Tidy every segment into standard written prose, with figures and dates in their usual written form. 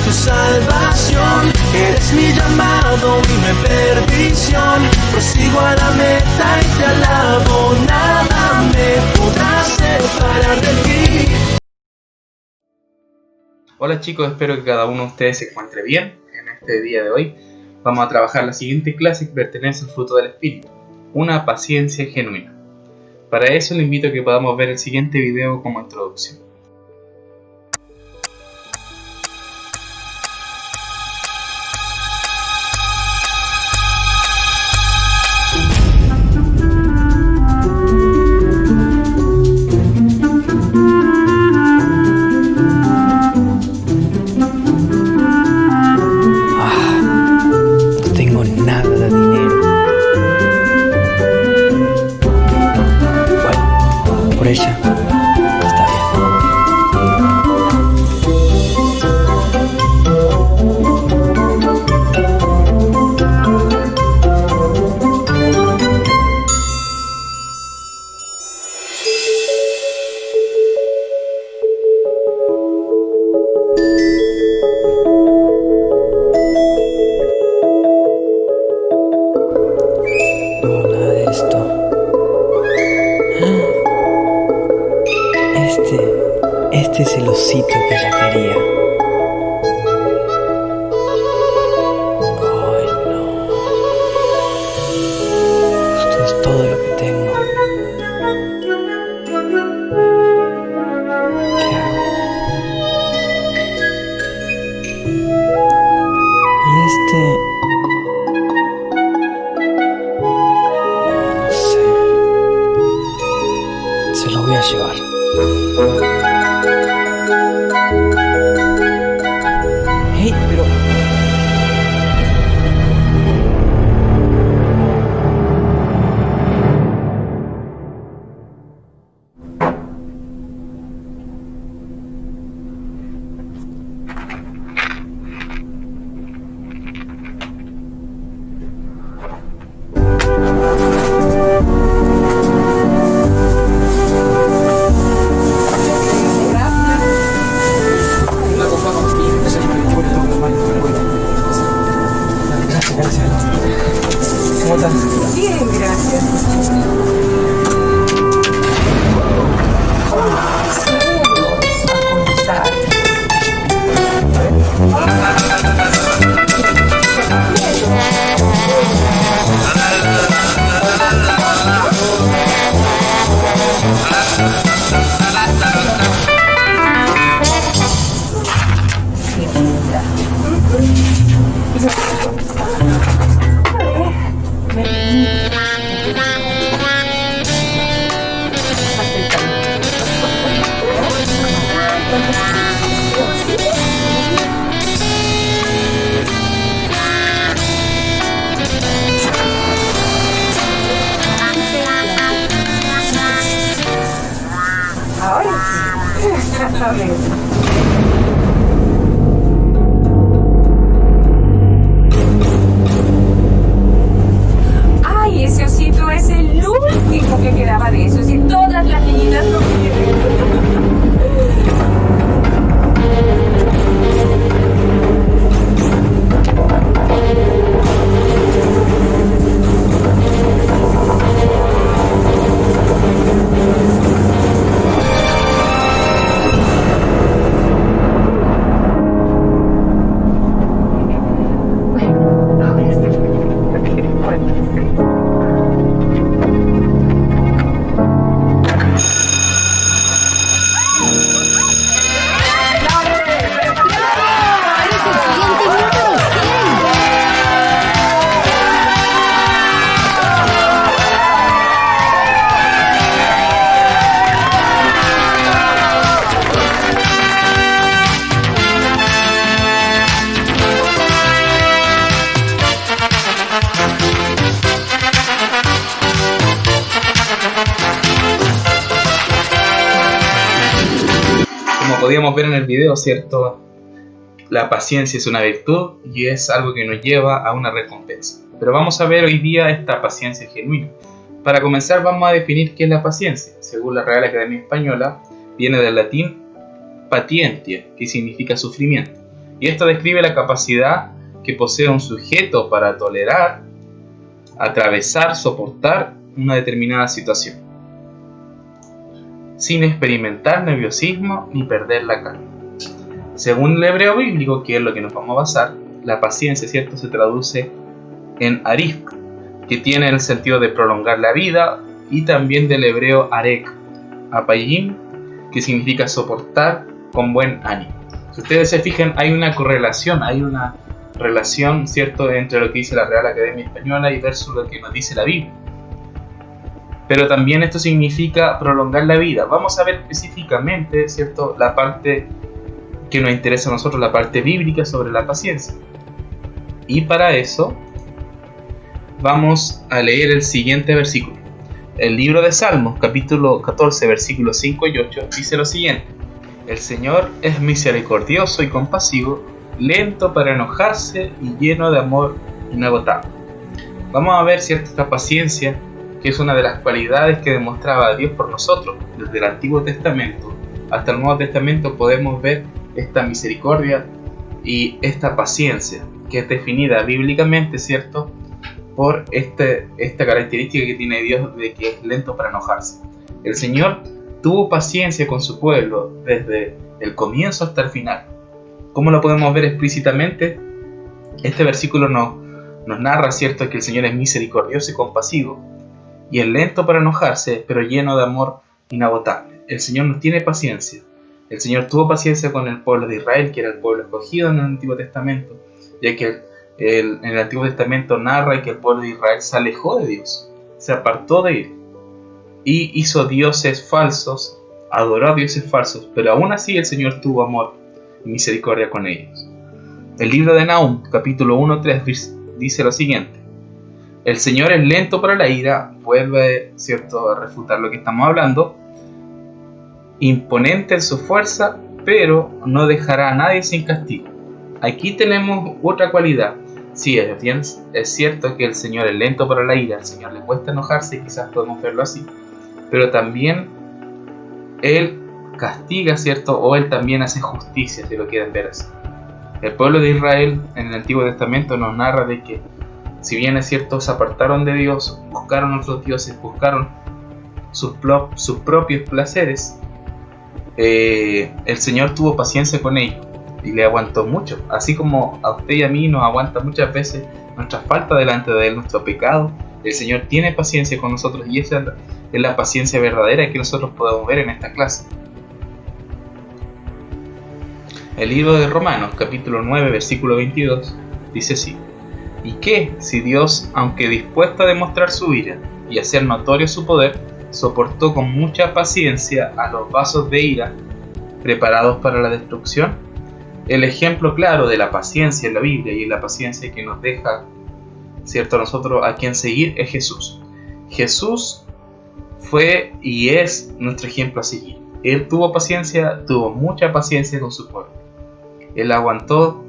tu salvación. Eres mi llamado y mi perdición. Prosigo a la meta y te alabo. Nada me podrá separar de ti. Hola chicos, espero que cada uno de ustedes se encuentre bien. En este día de hoy vamos a trabajar la siguiente clase que pertenece al fruto del espíritu, una paciencia genuina. Para eso le invito a que podamos ver el siguiente video como introducción. No tengo nada de dinero. Bueno, por ella está bien. No, nada de esto. Este es el osito que ella quería. Ay, no. Esto es todo lo que tengo. ¿Qué hago? Y no sé. Se lo voy a llevar. Hey, pero... ¿Cómo estás? Bien, gracias. Ahora sí. A ver. Ay, ese osito es el último que quedaba de esos y todas las niñitas lo quieren. Como podíamos ver en el video, ¿cierto? La paciencia es una virtud y es algo que nos lleva a una recompensa. Pero vamos a ver hoy día esta paciencia genuina. Para comenzar vamos a definir qué es la paciencia. Según la Real Academia Española, viene del latín patientia, que significa sufrimiento. Y esto describe la capacidad que posee un sujeto para tolerar, atravesar, soportar una determinada situación, sin experimentar nerviosismo ni perder la calma. Según el hebreo bíblico, que es lo que nos vamos a basar, la paciencia, ¿cierto?, se traduce en arif, que tiene el sentido de prolongar la vida, y también del hebreo arek, apayim, que significa soportar con buen ánimo. Si ustedes se fijan, hay una correlación, hay una relación, ¿cierto?, entre lo que dice la Real Academia Española y versus lo que nos dice la Biblia. Pero también esto significa prolongar la vida. Vamos a ver específicamente, ¿cierto?, la parte que nos interesa a nosotros, la parte bíblica sobre la paciencia. Y para eso vamos a leer el siguiente versículo. El libro de Salmos, capítulo 14, versículos 5 y 8, dice lo siguiente: el Señor es misericordioso y compasivo, lento para enojarse y lleno de amor inagotable. Vamos a ver, ¿cierto?, esta paciencia, que es una de las cualidades que demostraba Dios por nosotros. Desde el Antiguo Testamento hasta el Nuevo Testamento podemos ver esta misericordia y esta paciencia, que es definida bíblicamente, ¿cierto?, por esta característica que tiene Dios de que es lento para enojarse. El Señor tuvo paciencia con su pueblo desde el comienzo hasta el final. ¿Cómo lo podemos ver explícitamente? Este versículo nos narra, ¿cierto?, que el Señor es misericordioso y compasivo, y es lento para enojarse, pero lleno de amor inagotable. El Señor nos tiene paciencia. El Señor tuvo paciencia con el pueblo de Israel, que era el pueblo escogido en el Antiguo Testamento, ya que en el Antiguo Testamento narra que el pueblo de Israel se alejó de Dios, se apartó de él y hizo dioses falsos, adoró a dioses falsos, pero aún así el Señor tuvo amor y misericordia con ellos. El libro de Nahum, capítulo 1:3, dice lo siguiente: el Señor es lento para la ira, vuelve, ¿cierto?, a refutar lo que estamos hablando, imponente en su fuerza, pero no dejará a nadie sin castigo. Aquí tenemos otra cualidad. Sí, es cierto que el Señor es lento para la ira, al Señor le cuesta enojarse, quizás podemos verlo así, pero también Él castiga, ¿cierto?, o Él también hace justicia, si lo quieren ver así. El pueblo de Israel en el Antiguo Testamento nos narra de que, si bien es cierto, se apartaron de Dios, buscaron otros dioses, buscaron sus propios placeres, el Señor tuvo paciencia con ellos y le aguantó mucho, así como a usted y a mí nos aguanta muchas veces nuestra falta delante de Él, nuestro pecado. El Señor tiene paciencia con nosotros, y esa es la paciencia verdadera que nosotros podemos ver en esta clase. El libro de Romanos, capítulo 9, versículo 22, dice así: ¿y qué si Dios, aunque dispuesto a demostrar su ira y hacer notorio su poder, soportó con mucha paciencia a los vasos de ira preparados para la destrucción? El ejemplo claro de la paciencia en la Biblia y en la paciencia que nos deja, ¿cierto?, a nosotros a quien seguir es Jesús. Jesús fue y es nuestro ejemplo a seguir. Él tuvo paciencia, tuvo mucha paciencia con su pueblo. Él aguantó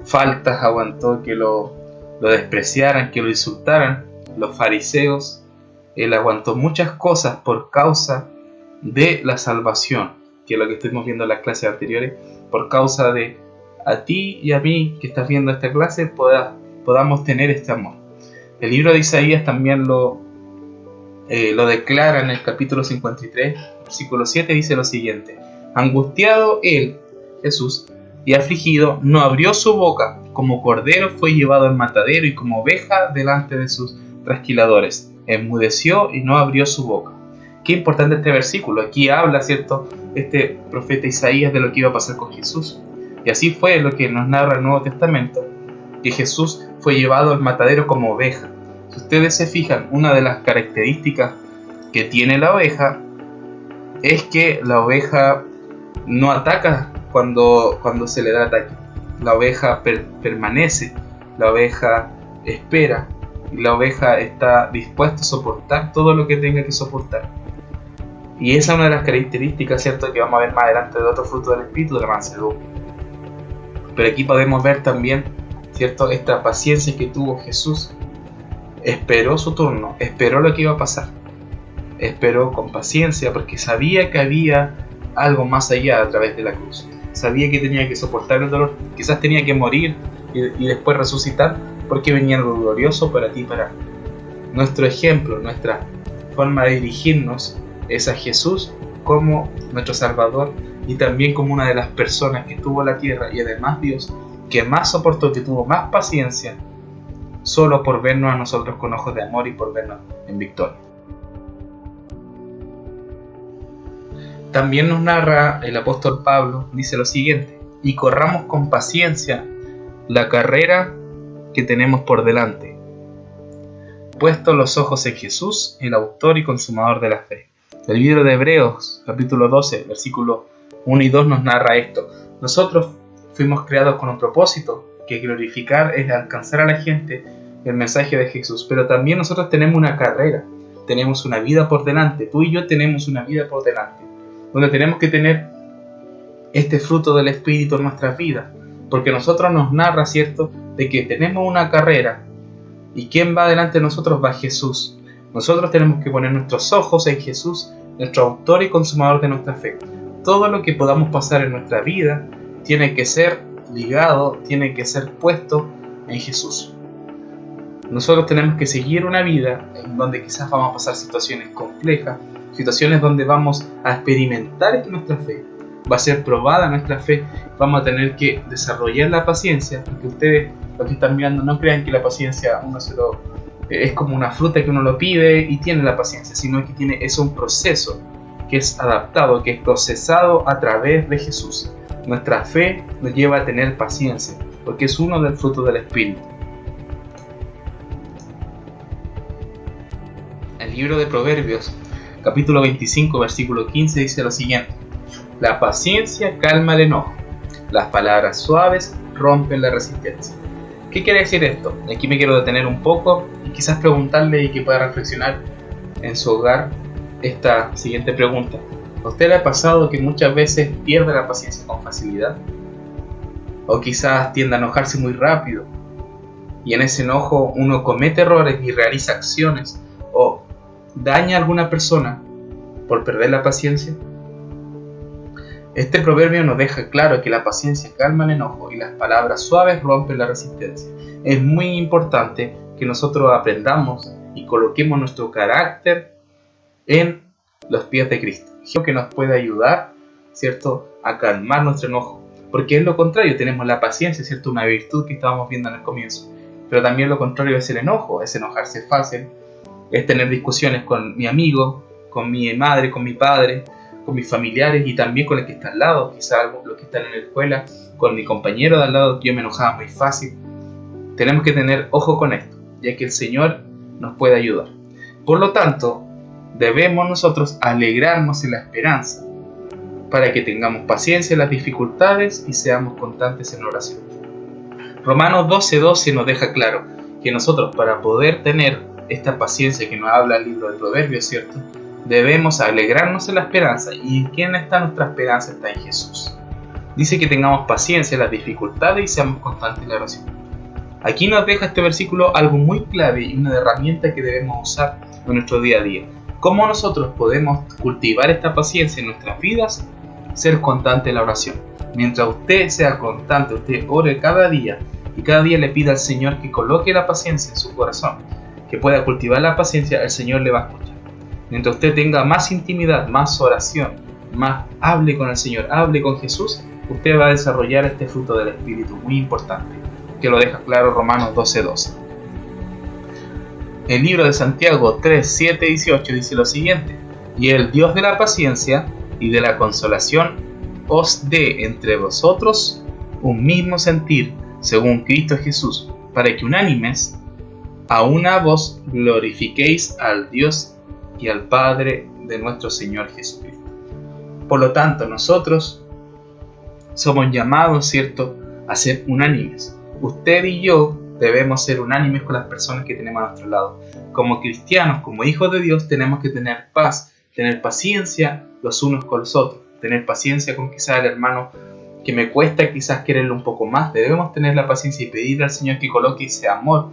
faltas, aguantó que lo despreciaran, que lo insultaran los fariseos. Él aguantó muchas cosas por causa de la salvación, que es lo que estuvimos viendo en las clases anteriores, por causa de a ti y a mí que estás viendo esta clase podamos tener este amor. El libro de Isaías también lo declara en el capítulo 53, versículo 7, dice lo siguiente: angustiado él, Jesús, y afligido, no abrió su boca, como cordero fue llevado al matadero y como oveja delante de sus trasquiladores, enmudeció y no abrió su boca. Qué importante este versículo. Aquí habla, ¿cierto?, este profeta Isaías de lo que iba a pasar con Jesús. Y así fue lo que nos narra el Nuevo Testamento, que Jesús fue llevado al matadero como oveja. Si ustedes se fijan, una de las características que tiene la oveja es que la oveja no ataca cuando se le da ataque. La oveja permanece, la oveja espera, y la oveja está dispuesta a soportar todo lo que tenga que soportar. Y esa es una de las características, ¿cierto?, que vamos a ver más adelante de otro fruto del Espíritu, de la mansedumbre. Pero aquí podemos ver también, ¿cierto?, esta paciencia que tuvo Jesús. Esperó su turno, esperó lo que iba a pasar. Esperó con paciencia porque sabía que había algo más allá a través de la cruz. Sabía que tenía que soportar el dolor, quizás tenía que morir y después resucitar, porque venía algo glorioso para ti y para mí. Nuestro ejemplo, nuestra forma de dirigirnos es a Jesús como nuestro Salvador y también como una de las personas que estuvo en la tierra, y además Dios, que más soportó, que tuvo más paciencia, solo por vernos a nosotros con ojos de amor y por vernos en victoria. También nos narra el apóstol Pablo, dice lo siguiente: y corramos con paciencia la carrera que tenemos por delante, puestos los ojos en Jesús, el autor y consumador de la fe. El libro de Hebreos, capítulo 12, versículos 1 y 2 nos narra esto: nosotros fuimos creados con un propósito, que glorificar es alcanzar a la gente el mensaje de Jesús, pero también nosotros tenemos una carrera, tenemos una vida por delante, tú y yo tenemos una vida por delante, donde tenemos que tener este fruto del Espíritu en nuestras vidas, porque nosotros nos narra, ¿cierto?, de que tenemos una carrera, y ¿quién va delante de nosotros? Va Jesús. Nosotros tenemos que poner nuestros ojos en Jesús, nuestro autor y consumador de nuestra fe. Todo lo que podamos pasar en nuestra vida tiene que ser ligado, tiene que ser puesto en Jesús. Nosotros tenemos que seguir una vida en donde quizás vamos a pasar situaciones complejas, situaciones donde vamos a experimentar que nuestra fe va a ser probada, nuestra fe, vamos a tener que desarrollar la paciencia, porque ustedes, los que están mirando, no crean que la paciencia es como una fruta que uno lo pide y tiene la paciencia, sino que es un proceso que es adaptado, que es procesado a través de Jesús. Nuestra fe nos lleva a tener paciencia, porque es uno del fruto del Espíritu. El libro de Proverbios, capítulo 25, versículo 15, dice lo siguiente: la paciencia calma el enojo, las palabras suaves rompen la resistencia. ¿Qué quiere decir esto? Aquí me quiero detener un poco y quizás preguntarle y que pueda reflexionar en su hogar esta siguiente pregunta. ¿A usted le ha pasado que muchas veces pierde la paciencia con facilidad? O quizás tiende a enojarse muy rápido y en ese enojo uno comete errores y realiza acciones o daña a alguna persona por perder la paciencia. Este proverbio nos deja claro que la paciencia calma el enojo y las palabras suaves rompen la resistencia. Es muy importante que nosotros aprendamos y coloquemos nuestro carácter en los pies de Cristo, que nos puede ayudar, ¿cierto?, a calmar nuestro enojo, porque es lo contrario, tenemos la paciencia, ¿cierto?, una virtud que estábamos viendo en el comienzo, pero también lo contrario es el enojo, es enojarse fácil, es tener discusiones con mi amigo, con mi madre, con mi padre, con mis familiares y también con el que está al lado, quizás los que están en la escuela, con mi compañero de al lado, que yo me enojaba muy fácil. Tenemos que tener ojo con esto, ya que el Señor nos puede ayudar. Por lo tanto, debemos nosotros alegrarnos en la esperanza, para que tengamos paciencia en las dificultades y seamos constantes en oración. Romanos 12:12 nos deja claro que nosotros, para poder tener esta paciencia que nos habla el libro de Proverbios, ¿cierto?, debemos alegrarnos en la esperanza. ¿Y en quién está nuestra esperanza? Está en Jesús. Dice que tengamos paciencia en las dificultades y seamos constantes en la oración. Aquí nos deja este versículo algo muy clave y una herramienta que debemos usar en nuestro día a día. ¿Cómo nosotros podemos cultivar esta paciencia en nuestras vidas? Ser constante en la oración. Mientras usted sea constante, usted ore cada día y cada día le pida al Señor que coloque la paciencia en su corazón, que pueda cultivar la paciencia, el Señor le va a escuchar. Mientras usted tenga más intimidad, más oración, más hable con el Señor, hable con Jesús, usted va a desarrollar este fruto del Espíritu muy importante, que lo deja claro Romanos 12:12. El libro de Santiago 3:7-18 dice lo siguiente: y el Dios de la paciencia y de la consolación os dé entre vosotros un mismo sentir según Cristo Jesús, para que unánimes a una voz glorifiquéis al Dios y al Padre de nuestro Señor Jesucristo. Por lo tanto, nosotros somos llamados, ¿cierto?, a ser unánimes. Usted y yo debemos ser unánimes con las personas que tenemos a nuestro lado. Como cristianos, como hijos de Dios, tenemos que tener paz, tener paciencia los unos con los otros, tener paciencia con quizás el hermano que me cuesta quizás quererlo un poco más. Debemos tener la paciencia y pedir al Señor que coloque ese amor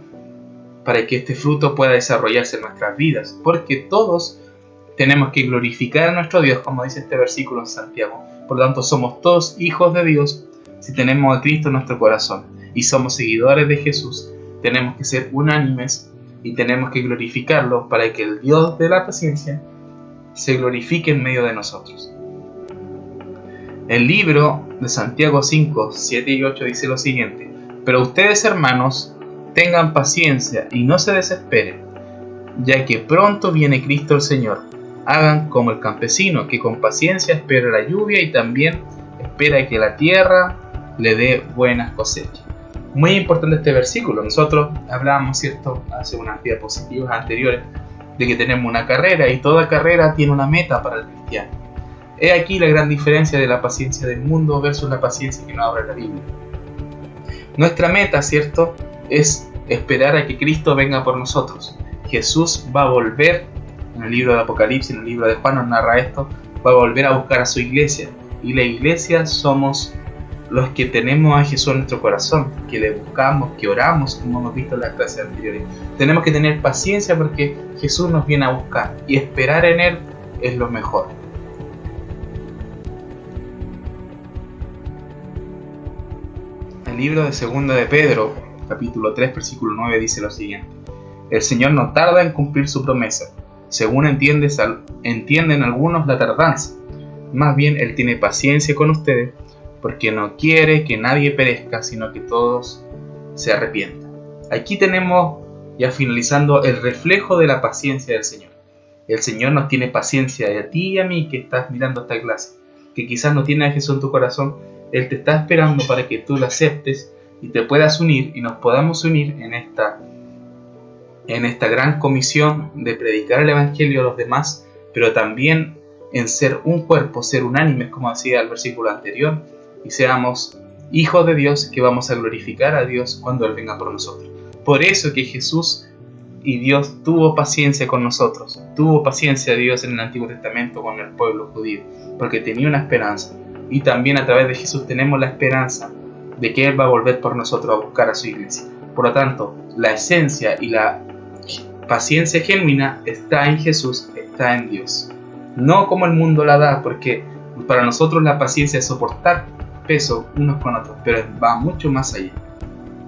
para que este fruto pueda desarrollarse en nuestras vidas, porque todos tenemos que glorificar a nuestro Dios, como dice este versículo en Santiago. Por lo tanto, somos todos hijos de Dios si tenemos a Cristo en nuestro corazón y somos seguidores de Jesús. Tenemos que ser unánimes y tenemos que glorificarlo para que el Dios de la paciencia se glorifique en medio de nosotros. El libro de Santiago 5, 7 y 8 dice lo siguiente: pero ustedes, hermanos, tengan paciencia y no se desesperen, ya que pronto viene Cristo el Señor. Hagan como el campesino, que con paciencia espera la lluvia y también espera que la tierra le dé buenas cosechas. Muy importante este versículo. Nosotros hablábamos, ¿cierto?, hace unas diapositivas anteriores, de que tenemos una carrera y toda carrera tiene una meta para el cristiano. He aquí la gran diferencia de la paciencia del mundo versus la paciencia que nos habla la Biblia. Nuestra meta, ¿cierto?, es esperar a que Cristo venga por nosotros. Jesús va a volver, en el libro de Apocalipsis, en el libro de Juan nos narra esto, va a volver a buscar a su iglesia. Y la iglesia somos los que tenemos a Jesús en nuestro corazón, que le buscamos, que oramos, como hemos visto en las clases anteriores. Tenemos que tener paciencia porque Jesús nos viene a buscar y esperar en Él es lo mejor. El libro de 2 de Pedro, capítulo 3, versículo 9 dice lo siguiente: el Señor no tarda en cumplir su promesa, según entienden algunos la tardanza. Más bien Él tiene paciencia con ustedes, porque no quiere que nadie perezca, sino que todos se arrepientan. Aquí tenemos, ya finalizando, el reflejo de la paciencia del Señor. El Señor nos tiene paciencia, y a ti y a mí que estás mirando esta clase, que quizás no tienes a Jesús en tu corazón, Él te está esperando para que tú lo aceptes y te puedas unir y nos podamos unir en esta gran comisión de predicar el Evangelio a los demás, pero también en ser un cuerpo, ser unánimes, como decía el versículo anterior, y seamos hijos de Dios, que vamos a glorificar a Dios cuando Él venga por nosotros. Por eso que Jesús y Dios tuvo paciencia con nosotros, tuvo paciencia Dios en el Antiguo Testamento con el pueblo judío, porque tenía una esperanza, y también a través de Jesús tenemos la esperanza de que Él va a volver por nosotros a buscar a su iglesia. Por lo tanto, la esencia y la paciencia genuina está en Jesús, está en Dios. No como el mundo la da, porque para nosotros la paciencia es soportar peso unos con otros, pero va mucho más allá.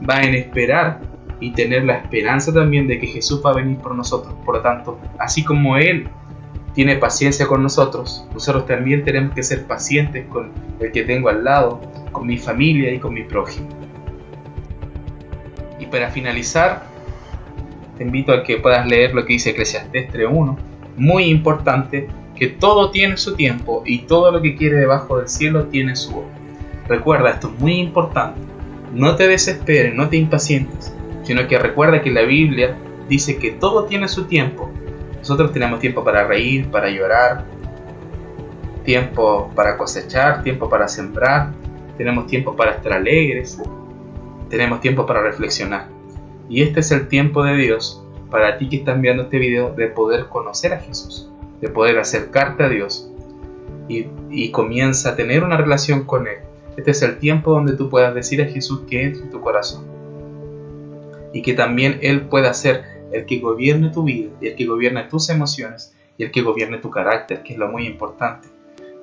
Va en esperar y tener la esperanza también de que Jesús va a venir por nosotros. Por lo tanto, así como Él tiene paciencia con nosotros, nosotros también tenemos que ser pacientes con el que tengo al lado, con mi familia y con mi prójimo. Y para finalizar, te invito a que puedas leer lo que dice Eclesiastés 3:1. Muy importante, que todo tiene su tiempo y todo lo que quiere debajo del cielo tiene su hora. Recuerda, esto es muy importante. No te desesperes, no te impacientes, sino que recuerda que la Biblia dice que todo tiene su tiempo. Nosotros tenemos tiempo para reír, para llorar, tiempo para cosechar, tiempo para sembrar, tenemos tiempo para estar alegres, tenemos tiempo para reflexionar. Y este es el tiempo de Dios para ti que estás viendo este video, de poder conocer a Jesús, de poder acercarte a Dios y comienza a tener una relación con Él. Este es el tiempo donde tú puedas decir a Jesús que entre en tu corazón y que también Él pueda ser el que gobierne tu vida y el que gobierne tus emociones y el que gobierne tu carácter, que es lo muy importante.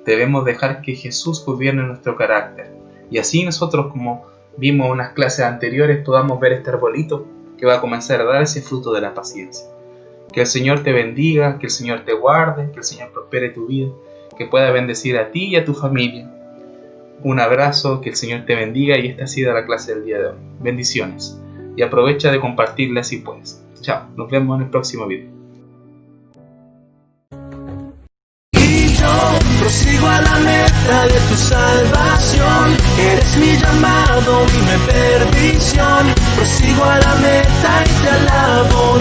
Debemos dejar que Jesús gobierne nuestro carácter y así nosotros, como vimos en unas clases anteriores, podamos ver este arbolito que va a comenzar a dar ese fruto de la paciencia. Que el Señor te bendiga, que el Señor te guarde, que el Señor prospere tu vida, que pueda bendecir a ti y a tu familia. Un abrazo, que el Señor te bendiga, y esta ha sido la clase del día de hoy. Bendiciones y aprovecha de compartirla si puedes. Chao, nos vemos en el próximo video. Y yo prosigo a la meta de tu salvación. Eres mi llamado, mi perdición. Prosigo a la meta y te alabo.